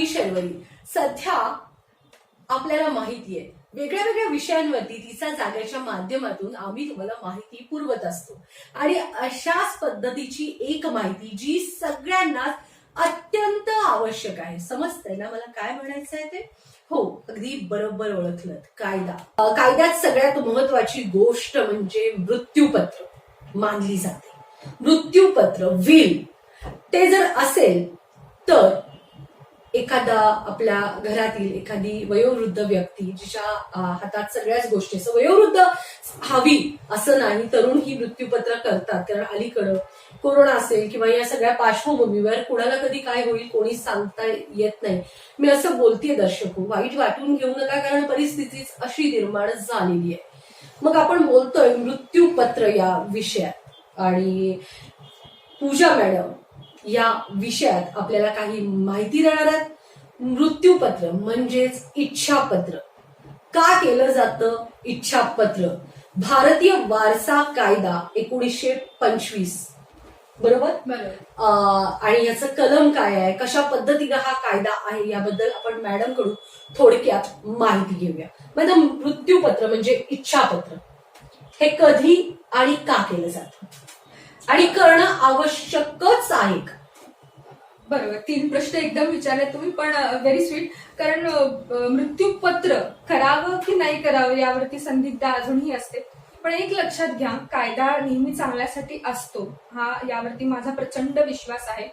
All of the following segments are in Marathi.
विषयांवरील सध्या आपल्याला माहिती आहे वेगळ्या वेगळ्या विषयांवरती तिचा जाग्याच्या माध्यमातून आम्ही तुम्हाला माहिती पुरवत असतो आणि अशाच पद्धतीची एक माहिती जी सगळ्यांनाच अत्यंत आवश्यक आहे. समजतंय ना मला काय म्हणायचं आहे ते? हो, अगदी बरोबर ओळखलं. कायद्यात सगळ्यात महत्वाची गोष्ट म्हणजे मृत्यूपत्र मानली जाते. मृत्यूपत्र विल ते जर असेल तर एखादा आपल्या घरातील एखादी वयोवृद्ध व्यक्ती जिच्या हातात सगळ्याच गोष्टी वयोवृद्ध हवी असं नाही, तरुण ही मृत्यूपत्र करतात. कारण अलीकडं कोरोना असेल किंवा या सगळ्या पार्श्वभूमीवर कुणाला कधी काय होईल कोणी सांगता येत नाही. मी असं बोलतेय दर्शको, वाईट वाटून घेऊ नका कारण परिस्थितीच अशी निर्माण झालेली आहे. मग आपण बोलतोय मृत्यूपत्र या विषयात आणि पूजा मॅडम या विषयात आपल्याला काही माहिती देणार आहेत. मृत्यूपत्र म्हणजेच इच्छापत्र का केलं जातं? इच्छापत्र भारतीय वारसा कायदा 1925 बरोबर. आणि याचं कलम काय आहे, कशा पद्धतीनं हा कायदा आहे याबद्दल आपण मॅडम कडून थोडक्यात माहिती घेऊया. मॅडम, मृत्यूपत्र म्हणजे इच्छापत्र हे कधी आणि का केलं जातं आणि करणं आवश्यकच आहे का? बरोबर, 3 प्रश्न एकदम विचारले तुम्ही, पण व्हेरी स्वीट. कारण मृत्यूपत्र करावं की नाही करावं यावरती संदिग्धता अजूनही असते. पण एक लक्षात घ्या, कायदा नेहमी चांगल्यासाठी असतो हा यावरती माझा प्रचंड विश्वास आहे.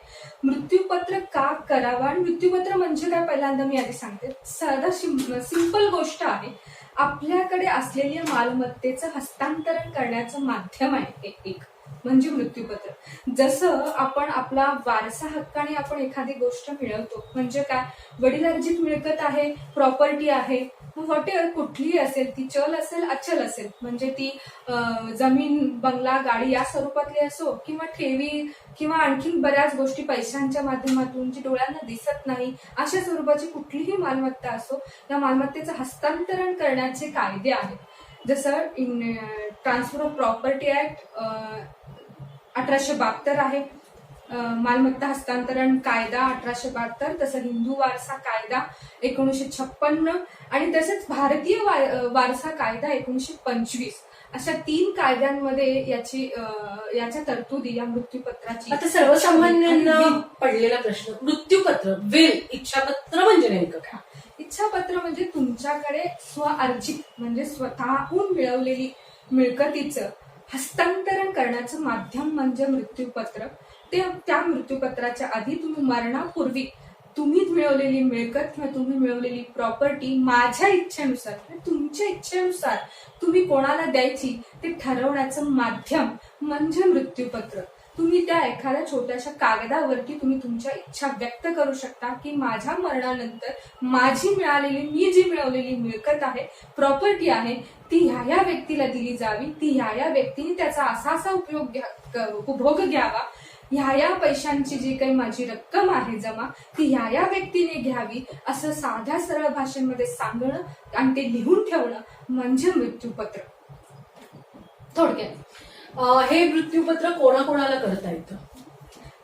मृत्यूपत्र का करावं आणि मृत्यूपत्र म्हणजे काय पहिल्यांदा मी आधी सांगते. साधा सिंपल गोष्ट आहे. आपल्याकडे असलेल्या मालमत्तेचं हस्तांतरण करण्याचं माध्यम आहे एक म्हणजे मृत्यूपत्र. जसं आपण आपला वारसा हक्काने आपण एखादी गोष्ट मिळवतो, म्हणजे काय, वडिलार्जित मिळकत आहे, प्रॉपर्टी आहे, व्हॉट एव्हर कुठलीही असेल, ती चल असेल अचल असेल, म्हणजे ती जमीन, बंगला, गाडी या स्वरूपातली असो किंवा ठेवी किंवा आणखीन बऱ्याच गोष्टी पैशांच्या माध्यमातून जी डोळ्यांना दिसत नाही अशा स्वरूपाची कुठलीही मालमत्ता असो, या मालमत्तेचं हस्तांतरण करण्याचे कायदे आहेत. जसं ट्रान्सफर ऑफ प्रॉपर्टी ऍक्ट 1872 आहे, मालमत्ता हस्तांतरण कायदा 1872, तसं हिंदू वारसा कायदा 1956 आणि तसंच भारतीय वारसा कायदा 1925. अशा 3 कायद्यांमध्ये याच्या तरतुदी या मृत्यूपत्राची. आता सर्वसामान्यांना पडलेला प्रश्न, मृत्यूपत्र विल इच्छापत्र म्हणजे नेमकं काय? इच्छापत्र म्हणजे तुमच्याकडे स्वअर्जित म्हणजे स्वतःहून मिळवलेली मिळकतीचं हस्तांतरण करण्याचं माध्यम म्हणजे मृत्यूपत्र. त्या मृत्यूपत्राच्या आधी तुम्ही मरणापूर्वी तुम्ही मिळवलेली मिळकत किंवा तुम्ही मिळवलेली प्रॉपर्टी माझ्या इच्छेनुसार, तुमच्या इच्छेनुसार तुम्ही कोणाला द्यायची ते ठरवण्याचं माध्यम म्हणजे मृत्यूपत्र. तुम्ही त्या एखाद्या छोट्याशा कागदावरती तुम्ही तुमच्या इच्छा व्यक्त करू शकता की माझ्या मरणानंतर मी जी मिळवलेली मिळकत आहे, प्रॉपर्टी आहे, ती ह्या व्यक्तीला दिली जावी, ती ह्या व्यक्तीने त्याचा असा उपभोग घ्यावा, ह्या पैशांची जी काही माझी रक्कम आहे जमा ती ह्या व्यक्तीने घ्यावी, असं साध्या सरळ भाषेमध्ये सांगणं आणि ते लिहून ठेवणं म्हणजे मृत्यूपत्र. थोडक्यात हे मृत्यूपत्र कोणाकोणाला करता येतं?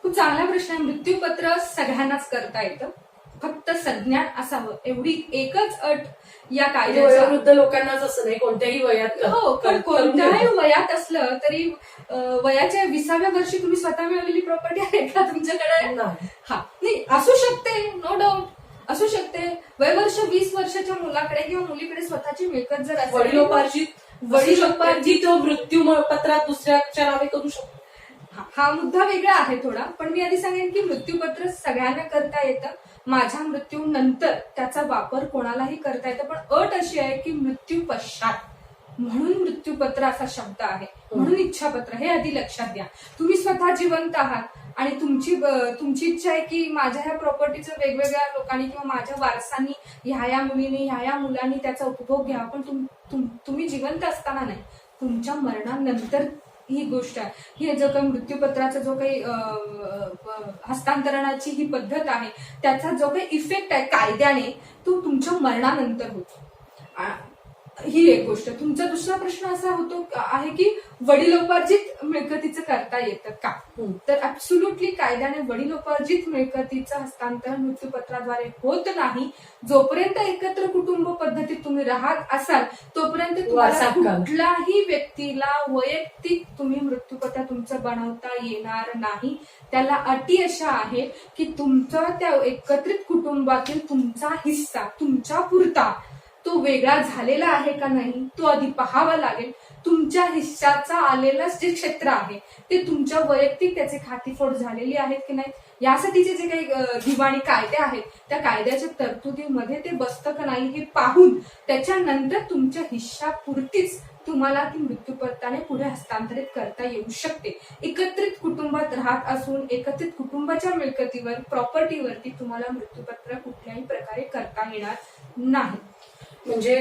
खूप चांगला प्रश्न आहे. मृत्यूपत्र सगळ्यांनाच करता येतं, फक्त संज्ञान असावं एवढी एकच अट या कायद्याच्या. वयोवृद्ध लोकांनाच असं नाही, कोणत्याही वयात. हो, कोणत्याही वयात असलं तरी वयाच्या 20व्या वर्षी तुम्ही स्वतः मिळवलेली प्रॉपर्टी आहे का तुमच्याकडे? हा, नाही, असू शकते, नो डाऊट असू शकते. वयवर्ष 20 वर्षाच्या मुलाकडे किंवा मुलीकडे स्वतःची मिळकत जर असेल, वडिलोपार्जित मृत्यूपत्रात दुसऱ्याच्या नावे करू शकतो. हा मुद्दा वेगळा आहे थोडा, पण मी आधी सांगेन की मृत्यूपत्र सगळ्यांना करता येतं. माझ्या मृत्यूनंतर त्याचा वापर कोणालाही करता येतं, पण अट अशी आहे की मृत्यू पश्चात, म्हणून मृत्यूपत्र असा शब्द आहे, म्हणून इच्छापत्र. हे आधी लक्षात घ्या. तुम्ही स्वतः जिवंत आहात आणि तुमची इच्छा आहे की माझ्या ह्या प्रॉपर्टीचं वेगवेगळ्या लोकांनी किंवा माझ्या वारसांनी ह्या मुलीने ह्या मुलांनी त्याचा उपभोग घ्यावा, पण तुम्ही जिवंत असताना नाही, तुमच्या मरणानंतर ही गोष्ट आहे. ही जो काही मृत्यूपत्राचा जो काही हस्तांतरणाची ही पद्धत आहे त्याचा जो काही इफेक्ट आहे कायद्याने तो तुमच्या मरणानंतर होतो. ही एक गोष्ट. तुमचा दुसरा प्रश्न असा होतो आहे की वडिलोपार्जित मिळकतीचं करता येतं का? तर ऍब्सोल्युटली कायद्याने वडिलोपार्जित मिळकतीचं हस्तांतरण मृत्यूपत्राद्वारे होत नाही. जोपर्यंत एकत्र कुटुंब पद्धतीत तुम्ही राहत असाल तोपर्यंत तुम्हाला कुठल्याही व्यक्तीला वैयक्तिक तुम्ही मृत्यूपत्र तुमचं बनवता येणार नाही. त्याला अटी अशा आहे की तुमचा त्या एकत्रित कुटुंबातील तुमचा हिस्सा तुमच्या पुरता तो वेगळा झालेला आहे का नाही तो आधी पाहावा लागेल. तुमच्या हिस्साचा आलेलं जे क्षेत्र आहे ते तुमच्या वैयक्तिक त्याचे खातीफोड झालेली आहेत की नाही यासाठीचे जे काही दिवाणी कायदे आहेत त्या कायद्याच्या तरतुदीमध्ये ते बसतं का नाही हे पाहून त्याच्यानंतर तुमच्या हिस्सापुरतीच तुम्हाला ती मृत्यूपत्राने पुढे हस्तांतरित करता येऊ शकते. एकत्रित कुटुंबात राहत असून एकत्रित कुटुंबाच्या मिळकतीवर प्रॉपर्टीवरती तुम्हाला मृत्यूपत्र कुठल्याही प्रकारे करता येणार नाही. म्हणजे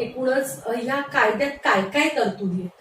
एकूणच ह्या कायद्यात काय काय तरतुदी आहेत?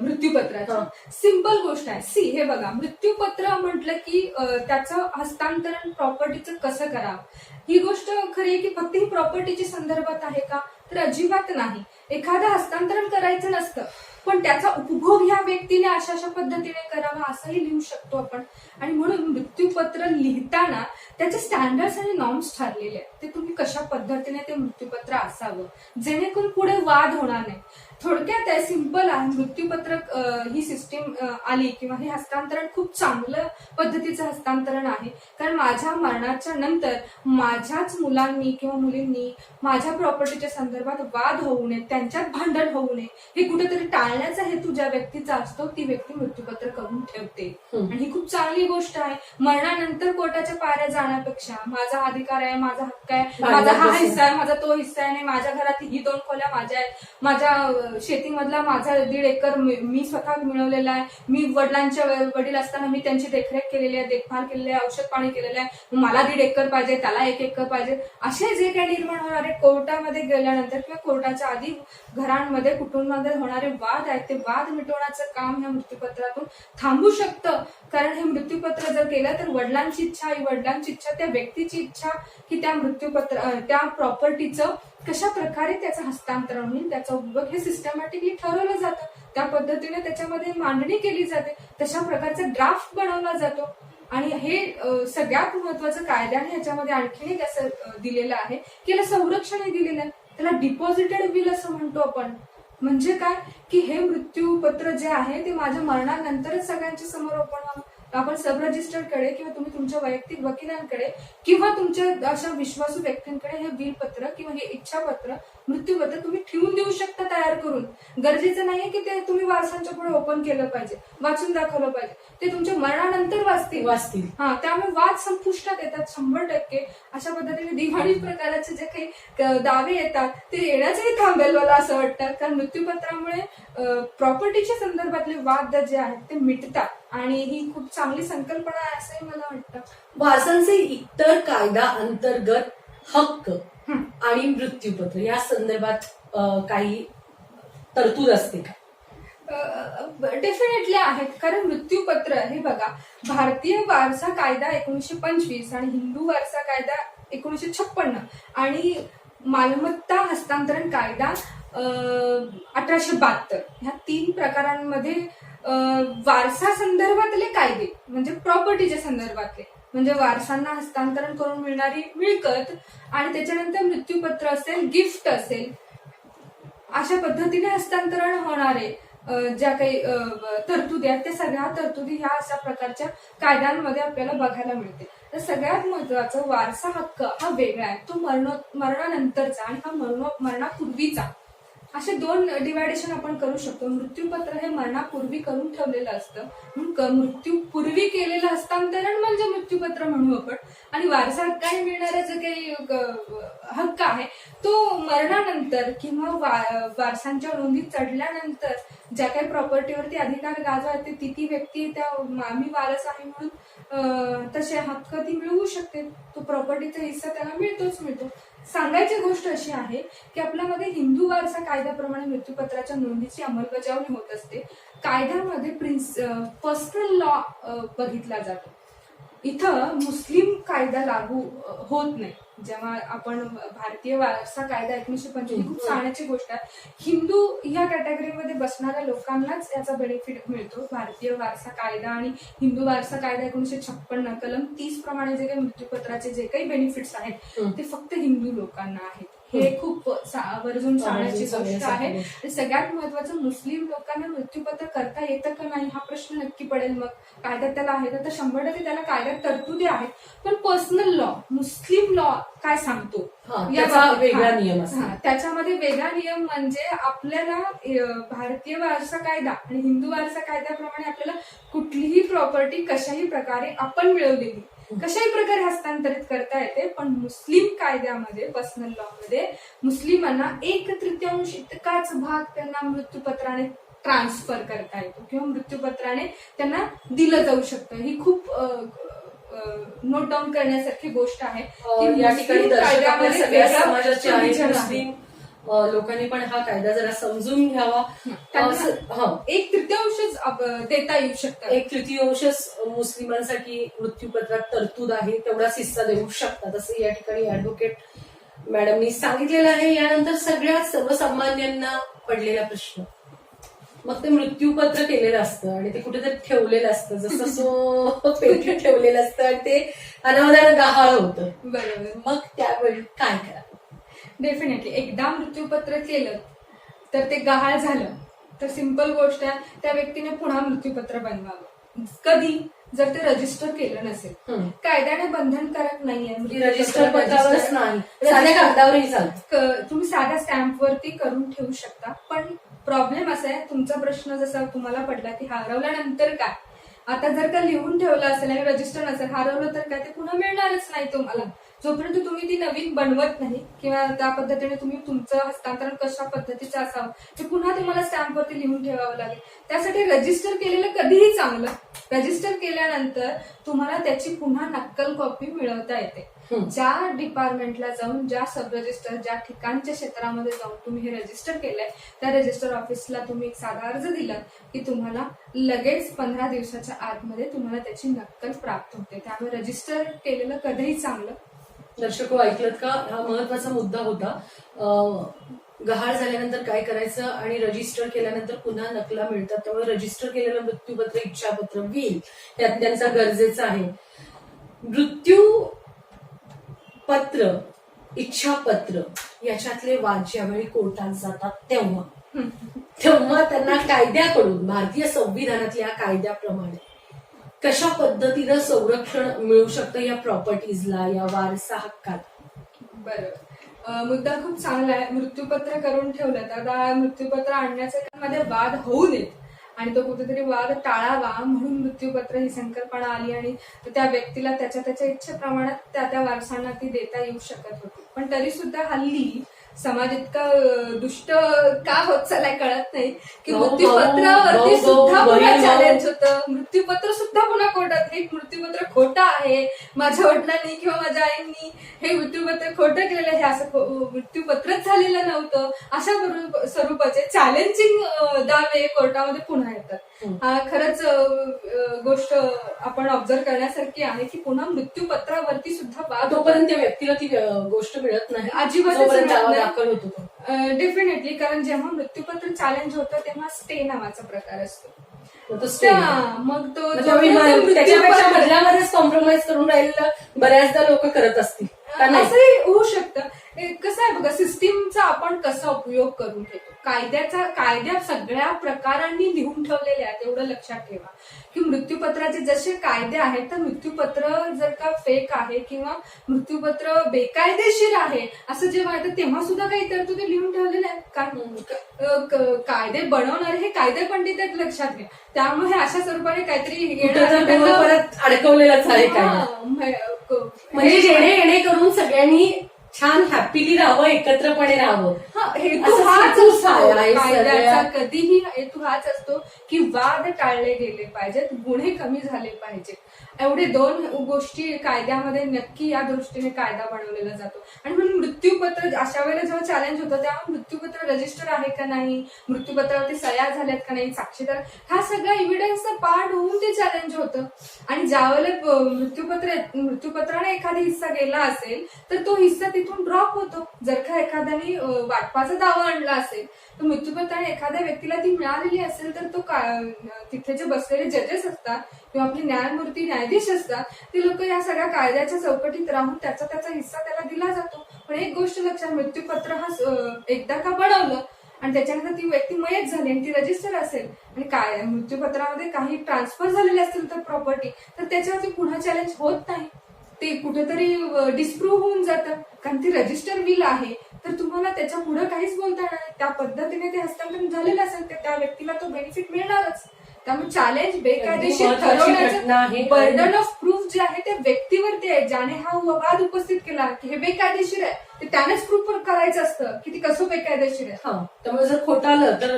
मृत्यूपत्राची सिंपल गोष्ट आहे. सी हे बघा मृत्यूपत्र म्हटलं की त्याचं हस्तांतरण प्रॉपर्टीचं कसं करावं ही गोष्ट खरी आहे की फक्त ही प्रॉपर्टीच्या संदर्भात आहे का तर अजिबात नाही. एखादं हस्तांतरण करायचं नसतं पण त्याचा उपभोग ह्या व्यक्तीने अशा अशा पद्धतीने करावा असंही लिहू शकतो आपण. आणि म्हणून मृत्यूपत्र लिहिताना त्याचे स्टँडर्ड्स आणि नॉर्म्स ठरलेले आहेत. ते तुम्ही कशा पद्धतीने ते मृत्यूपत्र असावं जेणेकरून पुढे वाद होणार नाही. थोडक्यात आहे सिंपल आहे. मृत्यूपत्र ही सिस्टीम आली किंवा हे हस्तांतरण खूप चांगलं पद्धतीचं हस्तांतरण आहे. कारण माझ्या मरणाच्या नंतर माझ्याच मुलांनी किंवा मुलींनी माझ्या प्रॉपर्टीच्या संदर्भात वाद होऊ नये त्यांच्यात भांडण होऊ नये हे कुठेतरी टाळण्याचा हेतू ज्या व्यक्तीचा असतो ती व्यक्ती मृत्यूपत्र करून ठेवते. आणि ही खूप चांगली गोष्ट आहे. मरणानंतर कोर्टाच्या पायऱ्या जाण्यापेक्षा माझा अधिकार आहे माझा हक्क आहे माझा हा हिस्सा आहे माझा तो हिस्सा आहे माझ्या घरात ही 2 खोल्या माझ्या आहेत माझ्या शेतीमधला माझा 1.5 एकर मी स्वतः मिळवलेला आहे. मी वडिलांच्या वडील असताना मी त्यांची देखरेख केलेली आहे देखभाल केलेली आहे औषध पाणी केलेलं आहे. मला 1.5 एकर पाहिजे त्याला 1 एकर पाहिजे असे जे काही निर्माण होणारे कोर्टामध्ये गेल्यानंतर किंवा कोर्टाच्या आधी घरांमध्ये कुटुंबामध्ये होणारे वाद आहेत ते वाद मिटवण्याचं काम ह्या मृत्यूपत्रातून थांबू शकतं. कारण हे मृत्यूपत्र जर केलं तर वडिलांची इच्छा आई वडिलांची इच्छा त्या व्यक्तीची इच्छा की त्या मृत्यूपत्र त्या प्रॉपर्टीचं कशा प्रकारे त्याचं हस्तांतरण होईल त्याचा उपभोग हे सिस्टमॅटिकली ठरवलं जातं. त्या पद्धतीने त्याच्यामध्ये मांडणी केली जाते. तशा प्रकारचा ड्राफ्ट बनवला जातो. आणि हे सगळ्यात महत्वाचं कायद्याने ह्याच्यामध्ये आणखीन एक असं दिलेलं आहे की याला संरक्षणही दिलेलं आहे. त्याला डिपॉझिटेड विल असं म्हणतो आपण. म्हणजे काय की हे मृत्यूपत्र जे आहे ते माझ्या मरणानंतरच सगळ्यांच्या समोर ओपन व्हावं. आपण सब रजिस्टरकडे किंवा तुम्ही तुमच्या वैयक्तिक वकिलांकडे किंवा तुमच्या अशा विश्वासू व्यक्तींकडे हे बिलपत्र किंवा हे इच्छापत्र मृत्यूपत्र तुम्ही ठेवून देऊ शकता तयार करून. गरजेचं नाहीये की ते तुम्ही वारसांच्या पुढे ओपन केलं पाहिजे वाचून दाखवलं पाहिजे. ते तुमच्या मरणानंतर वाचतील. हा त्यामुळे वाद संपुष्टात येतात 100%. अशा पद्धतीने दिवाणी प्रकाराचे जे काही दावे येतात ते येण्याचंही थांबेल मला असं वाटतं. कारण मृत्यूपत्रामुळे प्रॉपर्टीच्या संदर्भातले वाद जे आहेत ते मिटतात. आणि ही खूप चांगली संकल्पना आहे असंही मला वाटतं. वारसांचे इतर कायदा अंतर्गत हक्क आणि मृत्यूपत्र या संदर्भात काही तरतूद असते का? डेफिनेटली आहेत. कारण मृत्यूपत्र हे बघा भारतीय वारसा कायदा 1925 आणि हिंदू वारसा कायदा 1956 आणि मालमत्ता हस्तांतरण कायदा 1872 ह्या 3 प्रकारांमध्ये वारसा संदर्भातले कायदे म्हणजे प्रॉपर्टीच्या संदर्भातले म्हणजे वारसांना हस्तांतरण करून मिळणारी मिळकत आणि त्याच्यानंतर मृत्यूपत्र असेल गिफ्ट असेल अशा पद्धतीने हस्तांतरण होणारे ज्या काही तरतुदी आहेत त्या सगळ्या तरतुदी ह्या अशा प्रकारच्या कायद्यांमध्ये आपल्याला बघायला मिळते. तर सगळ्यात महत्वाचा वारसा हक्क हा वेगळा आहे. तो मरणानंतरचा आणि हा मरणापूर्वीचा असे 2 डिवायडेशन आपण करू शकतो. मृत्यूपत्र हे मरणापूर्वी करून ठेवलेलं असतं म्हणून मृत्यूपूर्वी केलेलं हस्तांतरण म्हणजे मृत्यूपत्र म्हणू आपण. आणि वारसा हक्काने मिळणारा जो काही हक्क आहे तो मरणानंतर किंवा वारसांच्या नोंदीत चढल्यानंतर ज्या काही प्रॉपर्टीवरती अधिकार गाजवते ती व्यक्ती त्या मी वारस आहे म्हणून तसे हक्क ती मिळवू शकते. तो प्रॉपर्टीचा हिस्सा त्याला मिळतो. सांगायची गोष्ट अशी आहे की आपल्यामध्ये हिंदू वारसा कायद्याप्रमाणे मृत्यूपत्राच्या नोंदीची अंमलबजावणी होत असते. कायद्यामध्ये पर्सनल लॉ बघितला जातो. इथं मुस्लिम कायदा लागू होत नाही. जेव्हा आपण भारतीय वारसा कायदा 1925 ही खूप सांगण्याची गोष्ट आहे. हिंदू ह्या कॅटेगरीमध्ये बसणाऱ्या लोकांनाच याचा बेनिफिट मिळतो. भारतीय वारसा कायदा आणि हिंदू वारसा कायदा 1956 कलम 30 प्रमाणे जे काही मृत्यूपत्राचे जे काही बेनिफिट्स आहेत ते फक्त हिंदू लोकांना आहेत. हे खूप आवर्जून सांगण्याची गोष्ट आहे. आणि सगळ्यात महत्वाचं, मुस्लिम लोकांना मृत्यूपत्र करता येतं का नाही हा प्रश्न नक्की पडेल. मग कायद्यात त्याला आहे तर 100% त्याला कायद्यात तरतुदी आहेत, पण पर्सनल लॉ, मुस्लिम लॉ काय सांगतो वेगळा नियम असतो. त्याच्यामध्ये वेगळा नियम म्हणजे आपल्याला भारतीय वारसा कायदा आणि हिंदू वारसा कायद्याप्रमाणे आपल्याला कुठलीही प्रॉपर्टी कशाही प्रकारे आपण मिळवलेली कशाही प्रकारे हस्तांतरित करता येते. पण मुस्लिम कायद्यामध्ये, पर्सनल लॉ मध्ये मुस्लिमांना 1/3 इतकाच भाग त्यांना मृत्यूपत्राने ट्रान्सफर करता येतो किंवा मृत्यूपत्राने त्यांना दिलं जाऊ शकतं. ही खूप नोट डाऊन करण्यासारखी गोष्ट आहे. या ठिकाणी दर्शक आपल्या सगळ्या समाजाचे आहेत. मुस्लिम लोकांनी पण हा कायदा जरा समजून घ्यावा. 1/3 देता येऊ शकतं. 1/3 मुस्लिमांसाठी मृत्यूपत्रात तरतूद आहे, तेवढाच हिस्सा देऊ शकतात असं या ठिकाणी ऍडव्होकेट मॅडमनी सांगितलेलं आहे. यानंतर सगळ्यात सर्वसामान्यांना पडलेला प्रश्न, मग ते मृत्यूपत्र केलेलं असतं आणि ते कुठेतरी ठेवलेलं असतं, जसं पेटी ठेवलेलं असतं आणि ते अनावधान गहाळ होतं. बरोबर. मग त्यावेळी काय करावं? डेफिनेटली एकदा मृत्यूपत्र केलं तर ते गहाळ झालं तर सिंपल गोष्ट आहे, त्या व्यक्तीने पुन्हा मृत्यूपत्र बनवावं. कधी? जर ते रजिस्टर केलं नसेल. कायद्याने बंधनकारक नाहीये रजिस्टर पत्रावरच नाही, साध्या कागदावरही चालतं. तुम्ही साध्या स्टॅम्पवरती करून ठेवू शकता. पण प्रॉब्लेम असा आहे, तुमचा प्रश्न जसा तुम्हाला पडला की हरवल्यानंतर काय. आता जर का लिहून ठेवलं असेल आणि रजिस्टर नसेल, हरवलं तर काय ते पुन्हा मिळणारच नाही तुम्हाला. जोपर्यंत तुम्ही ती नवीन बनवत नाही किंवा त्या पद्धतीने तुम्ही तुमचं हस्तांतरण कशा पद्धतीचं असावं ते पुन्हा तुम्हाला स्टॅम्पवरती लिहून ठेवावं लागेल. त्यासाठी रजिस्टर केलेलं कधीही चांगलं. रजिस्टर केल्यानंतर तुम्हाला त्याची पुन्हा नक्कल कॉपी मिळवता येते. ज्या डिपार्टमेंटला जाऊन, ज्या सब रजिस्टर, ज्या ठिकाणच्या क्षेत्रामध्ये जाऊन तुम्ही हे रजिस्टर केलंय त्या रजिस्टर ऑफिसला तुम्ही एक साधा अर्ज दिला की तुम्हाला लगेच 15 दिवसाच्या आतमध्ये तुम्हाला त्याची नक्कल प्राप्त होते. त्यामुळे रजिस्टर केलेलं कधीही चांगलं. दर्शको, ऐकलत का? हा महत्वाचा मुद्दा होता. गहाळ झाल्यानंतर काय करायचं आणि रजिस्टर केल्यानंतर पुन्हा नकला मिळतात. त्यामुळे रजिस्टर केलेलं मृत्यूपत्र, इच्छापत्र, विल यात त्यांचा गरजेचं आहे. मृत्यू पत्र, इच्छापत्र याच्यातले वाद ज्यावेळी कोर्टात जातात तेव्हा त्यांना कायद्याकडून, भारतीय संविधानातल्या कायद्याप्रमाणे कशा पद्धतीनं संरक्षण मिळू शकतं या प्रॉपर्टीजला, या वारसा हक्काला? बरोबर. मुद्दा खूप चांगला आहे. मृत्यूपत्र करून ठेवलं तर आता मृत्यूपत्र आणण्याच्या मध्ये वाद होऊ नयेत आणि तो कुठेतरी वाद टाळावा म्हणून मृत्यूपत्र ही संकल्पना आली आणि त्या व्यक्तीला त्याच्या इच्छेप्रमाणात त्या वारसांना ती देता येऊ शकत होती. पण तरी सुद्धा हल्ली समाज इतका दुष्ट का होत चालाय कळत नाही की मृत्यूपत्रावरती सुद्धा पुन्हा चॅलेंज होतं. मृत्यूपत्र सुद्धा पुन्हा कोर्टात, हे मृत्यूपत्र खोटं आहे, माझ्या वडिलांनी किंवा माझ्या आईंनी हे मृत्यूपत्र खोटं केलेलं आहे, असं मृत्यूपत्रच झालेलं नव्हतं, अशा स्वरूपाचे चॅलेंजिंग दावे कोर्टामध्ये पुन्हा येतात. खरंच गोष्ट आपण ऑब्झर्व करण्यासारखी आहे की पुन्हा मृत्यूपत्रावरती सुद्धा वाद, तोपर्यंत त्या व्यक्तीला ती गोष्ट मिळत नाही, अजिबात दाखल होतो. डेफिनेटली. कारण जेव्हा मृत्यूपत्र चॅलेंज होतं तेव्हा स्टे नावाचा प्रकार असतो. मग तो त्याच्यापेक्षा मधल्यामध्येच कॉम्प्रोमाइज करून राहिलेलं बऱ्याचदा लोक करत असतील. असंही होऊ शकतं. कसं आहे बघा, सिस्टीमचा आपण कसा उपयोग करून घेतो. कायद्या सगळ्या प्रकारांनी लिहून ठेवलेले आहेत. एवढं लक्षात ठेवा की मृत्यूपत्राचे जसे कायदे आहेत तर मृत्यूपत्र जर का फेक आहे किंवा मृत्यूपत्र बेकायदेशीर आहे असं जेव्हा येतं तेव्हा सुद्धा काही तरतुदी लिहून ठेवलेले आहेत. कायदे बनवणारे हे कायदे पंडित आहेत, लक्षात घ्या. त्यामुळे अशा स्वरूपाने काहीतरी परत अडकवलेलाच आहे म्हणजे जेणे करून सगळ्यांनी छान हॅपीली राहावं, एकत्रपणे राहावं. हेतू हाच असतो कायद्याचा, कधीही हेतू हाच असतो की वाद टाळले गेले पाहिजेत, गुन्हे कमी झाले पाहिजेत. एवढे दोन गोष्टी कायद्यामध्ये नक्की या दृष्टीने कायदा बनवलेला जातो. आणि म्हणून मृत्यूपत्र अशा वेळेला जेव्हा चॅलेंज होतं तेव्हा मृत्यूपत्र रजिस्टर आहे का नाही, मृत्यूपत्रावरती सह्या झाल्यात का नाही, साक्षीदार, हा सगळा एव्हिडन्सचा पार्ट होऊन ते चॅलेंज होतं. आणि ज्यावेळेला मृत्यूपत्राने एखादा हिस्सा गेला असेल तर तो हिस्सा तिथून ड्रॉप होतो. जर का एखाद्याने वाटपाचा दावा आणला असेल तर मृत्यूपत्राने एखाद्या व्यक्तीला ती मिळालेली असेल तर तो तिथे जे बसलेले जजेस असतात किंवा आपले न्यायमूर्ती न्यायाधीश असतात ते लोक या सगळ्या कायद्याच्या चौकटीत राहून त्याचा हिस्सा त्याला दिला जातो. पण एक गोष्ट लक्षात, मृत्यूपत्र हा एकदा का बनवलं आणि त्याच्यानंतर ती व्यक्ती मयत झाली आणि ती रजिस्टर असेल आणि काय मृत्यूपत्रामध्ये काही ट्रान्सफर झालेले असतील तर प्रॉपर्टी, तर त्याच्यावरती पुन्हा चॅलेंज होत नाही, ते कुठेतरी डिस्प्रूव्ह होऊन जातं. कारण ती रजिस्टर विल आहे तर तुम्हाला त्याच्या पुढे काहीच बोलता येणार नाही. त्या पद्धतीने ते हस्तांतरण झालेलं असेल तर त्या व्यक्तीला तो बेनिफिट मिळणारच. त्यामुळे चॅलेंज बेकायदेशीर ठरवण्याचं बर्डन ऑफ प्रूफ जे आहे ते व्यक्तीवरती आहे. ज्याने हा वाद उपस्थित केला की हे बेकायदेशीर आहे ते त्यानेच प्रूफ करायचं असतं की ती कसं बेकायदेशीर आहे. त्यामुळे जर खोटं आलं तर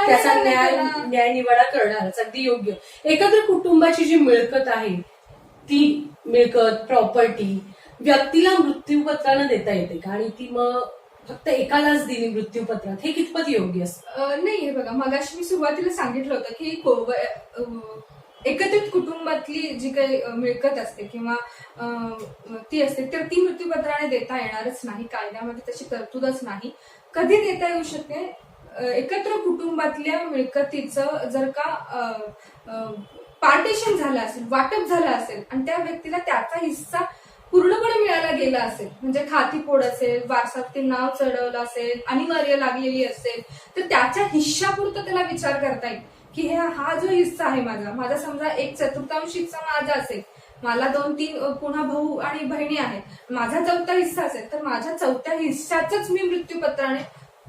त्याचा न्याय निवाडा करणारच, अगदी योग्य. एकत्र कुटुंबाची जी मिळकत आहे ती मिळकत प्रॉपर्टी व्यक्तीला मृत्यूपत्रानं देता येते का, आणि ती मग फक्त एकालाच दिली मृत्यूपत्रात, हे कितपत योग्य असतं? नाही, हे बघा, मगाशी मी सुरुवातीला सांगितलं होतं की एकत्रित कुटुंबातली जी काही मिळकत असते किंवा ती असते तर ती मृत्यूपत्राने देता येणारच नाही. कायद्यामध्ये तशी तरतूदच नाही. कधी देता येऊ शकते? एकत्र कुटुंबातल्या मिळकतीचं जर का पार्टिशन झालं असेल, वाटप झालं असेल आणि त्या व्यक्तीला त्याचा हिस्सा पूर्णपणे मिळायला गेला असेल, म्हणजे खातीपोड असेल, वारसातील नाव चढवलं असेल, अनिवार्य लागलेली असेल, तर त्याच्या हिस्सापुरतं त्याला विचार करता येईल की हा जो हिस्सा आहे माझा समजा 1/4 हिस्सा माझा असेल, मला 2-3 पुन्हा भाऊ आणि बहिणी आहेत, माझा 4था हिस्सा असेल तर माझ्या 4थ्या हिस्साच मी मृत्यूपत्राने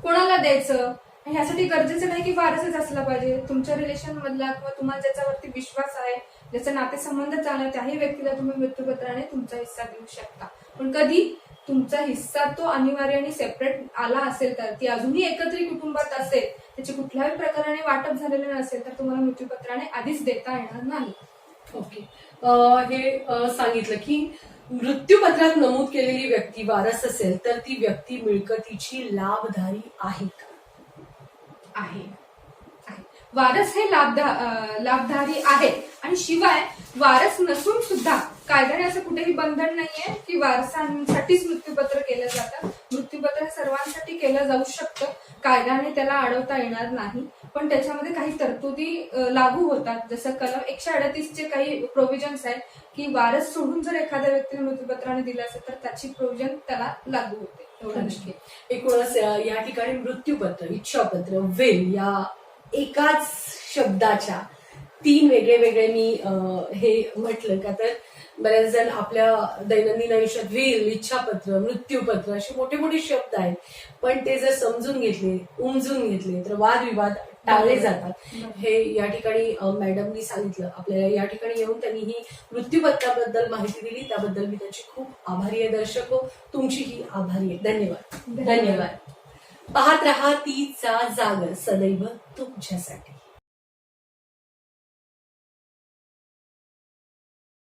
कोणाला द्यायचं. ह्यासाठी गरजेचं नाही की वारसच असला पाहिजे. तुमच्या रिलेशन मधला किंवा तुम्हाला ज्याच्यावरती विश्वास आहे, ज्याचे नातेसंबंध चालले त्याही व्यक्तीला तुम्ही मृत्यूपत्राने तुमचा हिस्सा देऊ शकता. पण कधी तुमचा हिस्सा तो अनिवार्य आणि सेपरेट आला असेल तर, ती अजूनही एकत्रित कुटुंबात असेल, त्याची कुठल्याही प्रकाराने वाटप झालेलं नसेल तर तुम्हाला मृत्यूपत्राने आधीच देता येणार नाही. ओके, हे सांगितलं की मृत्यूपत्रात नमूद केलेली व्यक्ती वारस असेल तर ती व्यक्ती मिळकतीची लाभधारी आहे का? आहे. वारस हे लाभधारी आहे. आणि शिवाय वारस नसून सुद्धा कायद्याने असं कुठेही बंधन नाहीये की वारसांसाठीच मृत्यूपत्र केलं जातं. मृत्यूपत्र सर्वांसाठी केलं जाऊ शकतं, कायद्याने त्याला अडवता येणार नाही. पण त्याच्यामध्ये काही तरतुदी लागू होतात, जसं कलम 138 काही प्रोव्हिजन्स आहेत की वारस सोडून जर एखाद्या व्यक्तीने मृत्यूपत्राने दिलं असेल तर त्याची प्रोव्हिजन त्याला लागू होते. एकूणच या ठिकाणी मृत्यूपत्र, इच्छापत्र, विल या एकाच शब्दाच्या 3 वेगळे मी हे म्हटलं का, तर बरेच जण आपल्या दैनंदिन आयुष्यात विल, इच्छापत्र, मृत्यूपत्र असे मोठे मोठे शब्द आहेत, पण ते जर समजून घेतले, उमजून घेतले तर वादविवाद टाळले जातात. हे या ठिकाणी मॅडमनी सांगितलं. आपल्याला या ठिकाणी येऊन त्यांनी ही मृत्यूपत्राबद्दल माहिती दिली, त्याबद्दल मी त्यांची खूप आभारी आहे. दर्शक हो, तुमचीही आभारी आहे. धन्यवाद. पाहत रहा तीचा जागर, सदैव तुमच्यासाठी.